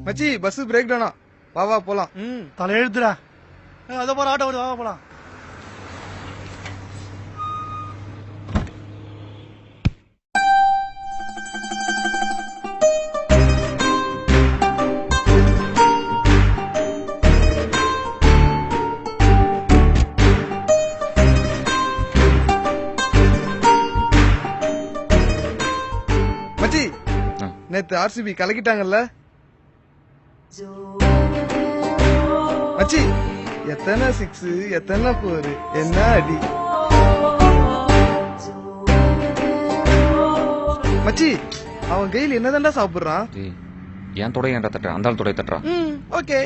மச்சி bus break டவுனா, வா வா போலாம். தலை எழுத்துடா. அத போற ஆட்டோ வருது, வா போலாம். மச்சி நேத்து ஆர்சிபி கலக்கிட்டாங்கல்ல மச்சி. எத்தனை 6 எத்தனை 4 என்ன அடி மச்சி. அவன் கையில் என்னதான்டா சாப்பிடுறான்? என் தொடை ஏன்டா தட்டுறான்? அந்த ஆள் தொடை தட்டுறான். ஓகே.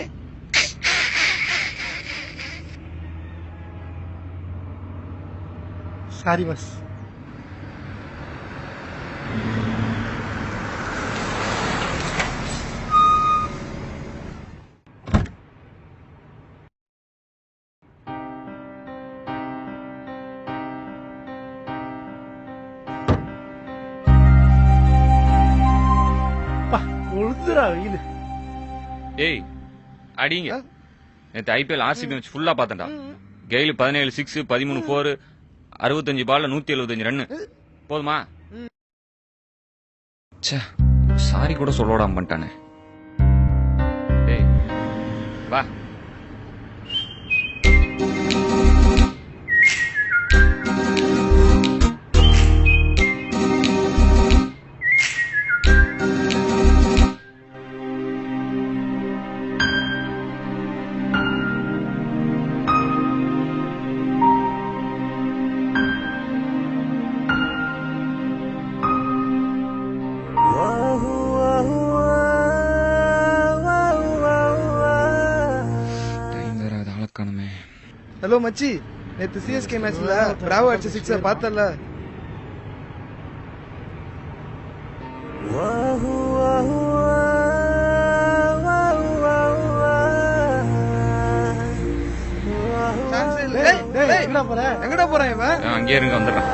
Sorry bus. ஏய் அடிங்க. நேற்று ஐபிஎல் ஆர்சிபி மேட்ச் ஃபுல்லா பாத்தேன்டா. கெயில் 17 6 13 4 65 பால்ல 175 ரன். போதுமா? சாரி கூட சொல்லோடாம பண்ணிட்டானே. ஏய் வா. ஹலோ மச்சி, நேத்து சிஎஸ்கே மேட்ச்ல பிராவோ அடிச்ச 6 பார்த்தல? எங்கடா போறேன் இவன்? அங்கே இருங்க, வந்துடுறேன்.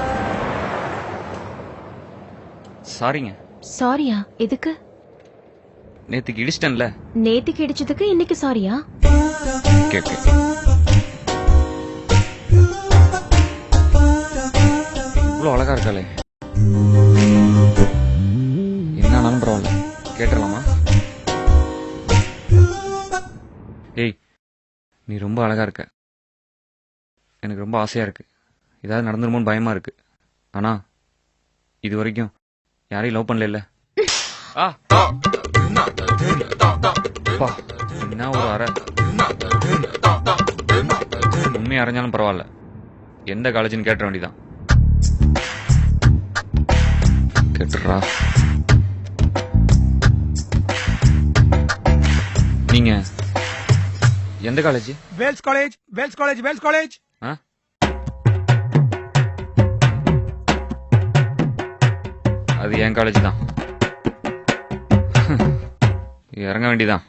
சாரிங்க. சாரியா? எதுக்கு? நேத்துக்கு இடிச்சிட்டேன்ல. நேத்துக்கு இடிச்சதுக்கு இன்னைக்கு சாரியா? கேக்கு இவ்வளவு அழகா இருக்காளே, என்னாலும் பரவாயில்ல, கேட்டுடலாமா? ஏய் நீ ரொம்ப அழகா இருக்க. எனக்கு ரொம்ப ஆசையா இருக்கு. ஏதாவது நடந்துருமோன்னு பயமா இருக்கு. ஆனா இது வரைக்கும் யாரையும் லவ் பண்ணல. என்ன ஒரு அறை. உண்மையை அரைஞ்சாலும் பரவாயில்ல, எந்த காலேஜ்னு கேட்ட வேண்டியதான். கேட்டுறா. நீங்க எந்த college? Vels college. Vels college. Vels college. அது என் காலேஜ் தான். இறங்க வேண்டியதான்.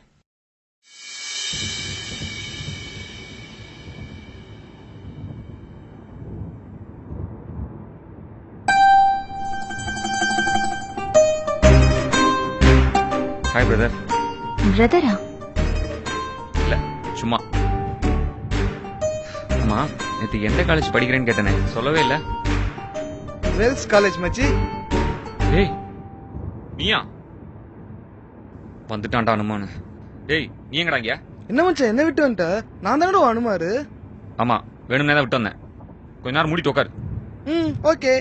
Hi brother. பிரதரா? இல்ல சும்மா. ஆமா நேத்து எந்த காலேஜ் படிக்கிறேன்னு கேட்டனே, சொல்லவே இல்ல. வேல்ஸ் காலேஜ் மச்சி. ஏய் நீயா? வந்துட்டான்டா அனுமானு. ஏய் நீ எங்கடா இங்க? என்ன மச்சான் என்ன விட்டு வந்துட்ட? நான் தானடா அனுமாரு. ஆமா வேணும்னே தான் விட்டு வந்தேன். கொஞ்ச நேரம் மூடிட்டு உட்காரு. ஓகே.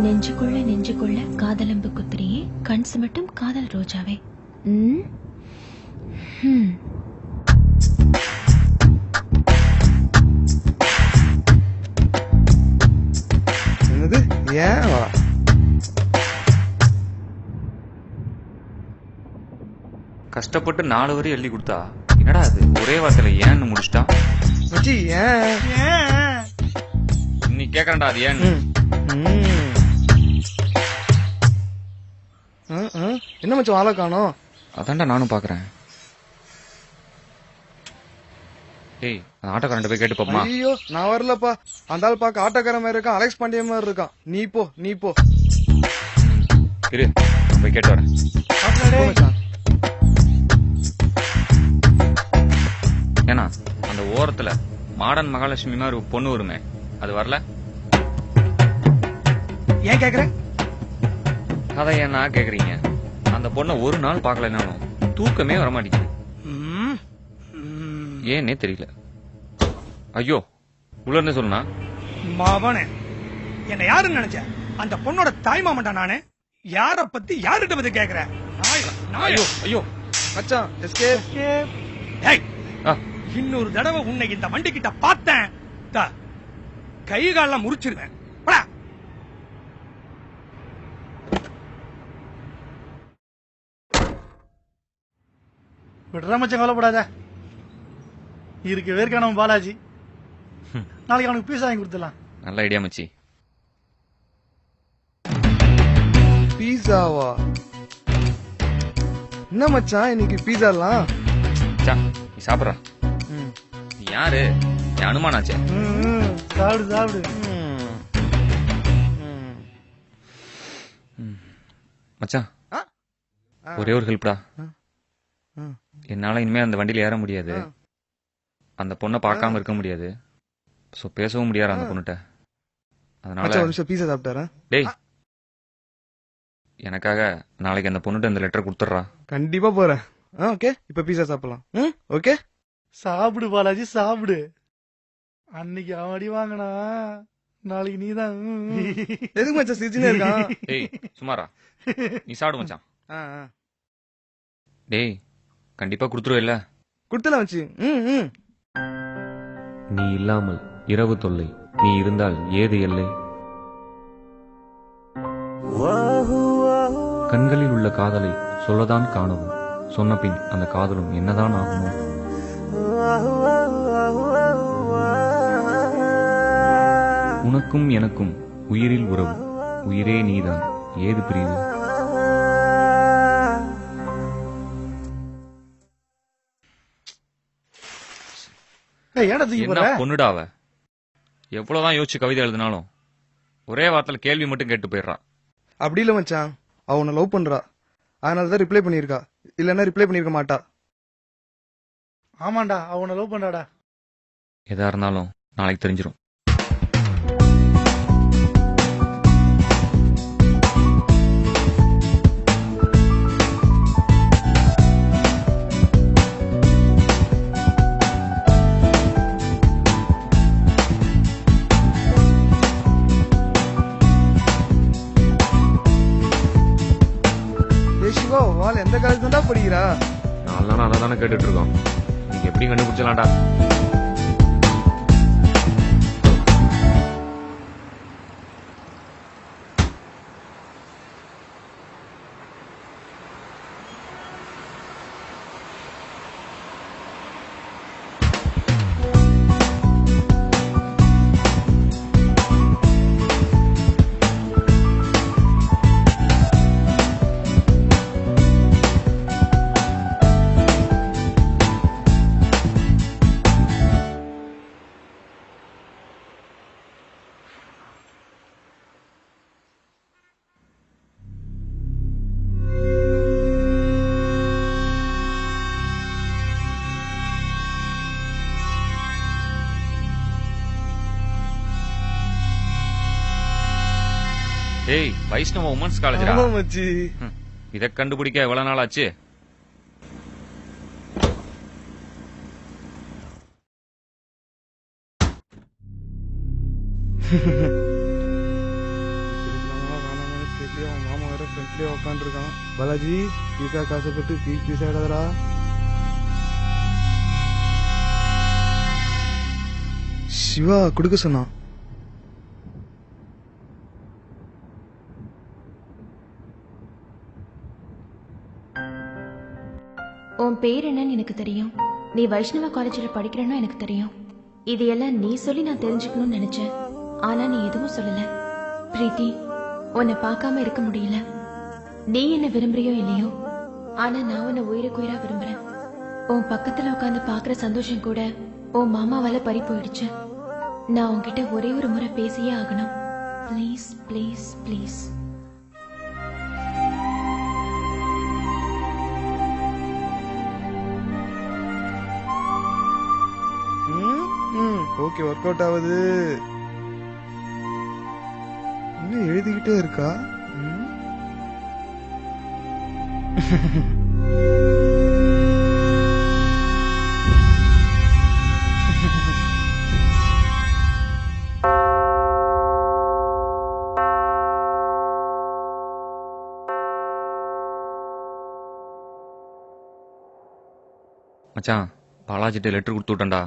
நெஞ்சுக்குள்ள நெஞ்சுக்குள்ள காதலம்பு குத்திரியே, கண் சுமட்டும் காதல் ரோஜாவே. என்னது? ஏன் வா? கஷ்டப்பட்டு 4 வரி எழுதி கொடுத்தா என்னடா அது ஒரே வார்த்தையில ஏன்னு முடிச்சிட்டா. மச்சி ஏன்? நீ கேக்குறேன்டா அது ஏன்னு. என்ன மச்சான் ஆளை காணோம்? அதான்டா நானும் பாக்குறேன். ஏய் அந்த ஆட்டோக்காரன் போய் கேட்டு போமா. ஐயோ நான் வரலப்பா. அந்த ஆள் பார்க்க ஆட்டோக்கார மாதிரி இருக்கான், அலெக்ஸ் பாண்டிய மாதிரி இருக்கான். நீ போ. இரு நான் போய் கேட்டு வரேன். போ மச்சான். ஏன்னா அந்த ஓரத்துல மாடன் மகாலட்சுமி மாதிரி ஒரு பொண்ணு வருமே, அது வரல. ஏன் கேக்குற? அதை ஏன்னா கேக்குறீங்க? அந்த பொண்ணை ஒரு நாள் பாக்கலனாலும் தூக்கமே வர மாட்டேங்குது. ம், ம். ஏன்னே தெரியல. ஐயோ உள்ள இருந்து சொல்லுனா. மவனே என்ன யாருன்னு நினைச்ச? அந்த பொண்ணோட தாய் மாமன்டா நானு. யார பத்தி யாருகிட்ட பத்தி கேக்குற? ஐயோ ஐயோ மச்சான் எஸ்கேப். டேய், ஆ, இன்னொரு தடவை உன்னை இந்த வண்டி கிட்ட பார்த்தேன், கை காலெல்லாம் முறிச்சிருவேன். போடா. விடுற மச்சான், கவலைப்படாத. இருக்கவே இருக்கான பாலாஜி. நாளைக்கு அவனுக்கு பீஸா வாங்கி கொடுத்துடலாம். நல்ல ஐடியா மச்சி. பீஸாவா? என்ன மச்சான் இன்னைக்கு பீஸாலாம்? சா நீ சாப்பிட்றா. நீ யாரு? என் அனுமானாச்சே. சாப்பிடு. மச்சான் ஒரே ஒரு ஹெல்ப்டா. என்னால இனிமே அந்த வண்டியில ஏற முடியாது, அந்த பொண்ணை பார்க்காம இருக்க முடியாது, சோ பேசவும் முடியாது அந்த பொண்ணுட்ட. அதனால மச்சான் ஒரு நிமிஷம் பீஸா சாப்பிட்டாரா? டேய் எனக்காக நாளைக்கு அந்த பொண்ணுட்ட இந்த லெட்டர் கொடுத்துட்றா. கண்டிப்பா போறேன். ஓகே இப்ப பீஸா சாப்பிடலாம். ஓகே சாப்பிடு பாலாஜி, சாப்பிடு. அன்னைக்கு அவன் அடி வாங்கினா நாளைக்கு நீதான். எதுக்கு மச்சான் சிரிச்சுனே இருக்கான்? டேய் சுமாரா நீ சாப்பிடு மச்சான். ஆ, டேய் கண்டிப்பா கொடுத்துருவ இல்ல? கொடுத்தலாம் வச்சு. நீ இல்லாமல் இரவு தொல்லை, நீ இருந்தால் ஏது எல்லை. கண்களில் உள்ள காதலை சொல்லதான் காணவும், சொன்ன பின் அந்த காதலும் என்னதான் ஆகுமோ. உனக்கும் எனக்கும் உயிரில் உறவு, உயிரே நீதான், ஏது பிரிவு. ஏடா தூக்கி என்ன போற? பொண்ணுடாவ? எவ்வளவுதான் யோசிச்சு கவிதை எழுதினாலும் ஒரே வார்த்தையில கேள்வி மட்டும் கேட்டு போயிடுறான். அப்படி இல்ல மச்சான், அவனை லவ் பண்றா, அதனாலதான் ரிப்ளை பண்ணிருக்கா. இல்லன்னா ரிப்ளை பண்ணிருக்க மாட்டா. ஆமாண்டா, அவனை லவ் பண்றாடா. எதா இருந்தாலும் நாளைக்கு தெரிஞ்சிடும். சிவா வால் எந்த காலேஜ் தான் படிக்கிறா? நான்லாம் அதை தானே கேட்டுட்டு இருக்கோம். நீங்க எப்படி கண்டுபிடிச்சலாம்டா? ஏய் வைஷ்ணவ உமன்ஸ் காலேஜா? ஆமா மச்சி. இத கண்டுபிடிக்க எவ்வளவு நாள் ஆச்சு? மாமா வேற ஃப்ரெண்ட்லயே உட்காந்து இருக்கான். பாலாஜி பீஸா காசுப்பட்டு பீஸா எடுறா. சிவா குடுக்க சொன்னான். உன் பேர் என்னன்னு எனக்கு தெரியும். நீ வைஷ்ணவ காலேஜில் படிக்கிறேன்னு எனக்கு தெரியும். இது எல்லாம் நீ சொல்லி நான் தெரிஞ்சுக்கணும்னு நினைச்சேன். ஆனா நீ எதுவும் சொல்லல. பிரீத்தி, உன்னை பார்க்காம இருக்க முடியல. நீ என்ன விரும்புறியோ இல்லையோ, ஆனா நான் உன்னை உயிருக்கு உயிரா விரும்புறேன். உன் பக்கத்துல உட்காந்து பாக்குற சந்தோஷம் கூட உன் மாமாவால பறி போயிடுச்சு. நான் உன்கிட்ட ஒரே ஒரு முறை பேசியே ஆகணும். Please please please. Okay, work out ஆகுது. இன்னும் எழுதிக்கிட்டே இருக்கா? மச்சான், பாலாஜிட்ட லெட்டர் கொடுத்து விட்டேன்டா.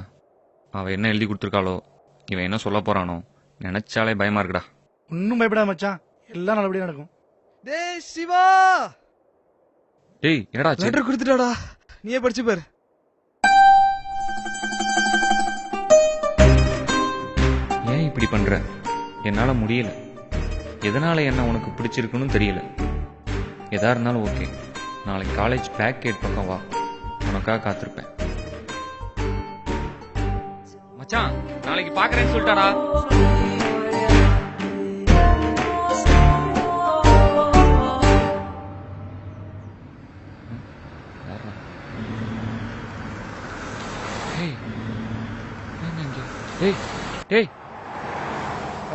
அவ என்ன எழுதி கொடுத்துருக்காளோ, இவன் என்ன சொல்ல போறானோ நினைச்சாலே பயமா இருக்குடா. ஒன்னும் பயப்படாத மச்சான், எல்லாம் நல்லபடியா நடக்கும். டேய் சிவா, டேய் என்னடா ஆச்சு? லெட்டர் கொடுத்துட்டாடா, நீயே படிச்சு பாரு. ஏன் இப்படி பண்ற? என்னால முடியல. எதனால என்ன உனக்கு பிடிச்சிருக்குன்னு தெரியல. எதா இருந்தாலும் ஓகே, நாளைக்கு காலேஜ் பேக் கேட் பக்கம் வா, உனக்காக காத்திருப்பேன். மச்சான், நாளைக்கு பாக்குறேன்னு சொல்லிட்டாரா?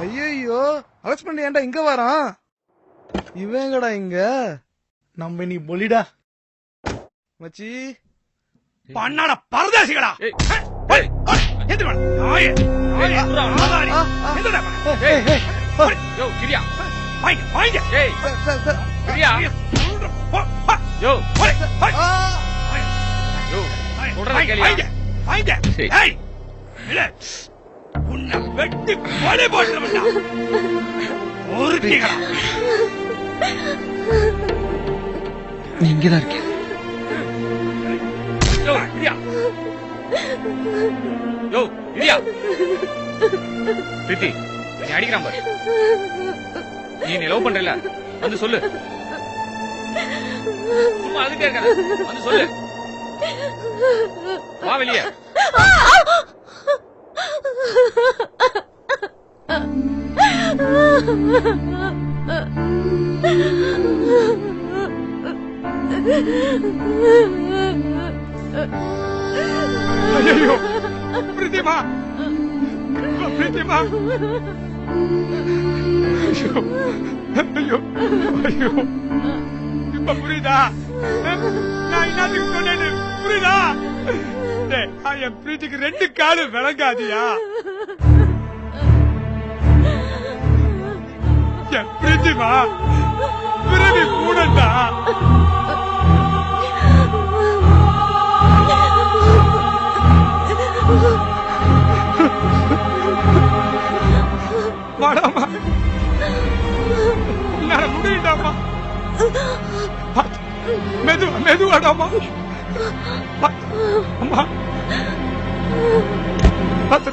ஐயோ, அரெஸ்ட் பண்ணி ஏன்டா இங்க வரான்? இவங்கடா இங்க. நம்ம நீ பொலிடா மச்சி, பண்ணாட பரதேசிகளா. எந்திரா நாயே, நாயே, ஆதாரி. எந்திரா யோ கிரியா, வாங்க வாங்க. ஏய் கிரியா, யோ யோ சொல்றத கேளியா? வாங்க வாங்க. சரி. ஏய் இல்ல, உன்னை வெட்டி கொலை போட்டுறவன்டா. ஒருத்திகளா. நீ இங்கதான் இருக்க. யோ கிரியா, யோ கிரியா. பிரீத்தி, நீ அடிக்கிறான் பாரு. நீ லவ் பண்றல, வந்து சொல்லு. சும்மா அதுக்கே இருக்காத, வந்து சொல்லு. வா வெளியே. ஐயோ, பிரீத்திமா, பிரீத்திமா. ஐயோ ஐயோ, இப்ப புரியுதா நான் என்னத்துக்கு சொன்னேன்னு? புரியுதா? என் பிரீத்திக்கு 2 காலு விளங்காதியா? என் பிரீத்திமா பிறவி கூடண்டா. வாடாமா, உன்னால முடியண்டாமா. மெதுவா மெதுவாடாமா. அம்மா பாத்து.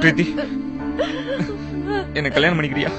பிரீத்தி, என்ன கல்யாணம் பண்ணிக்கிறியா?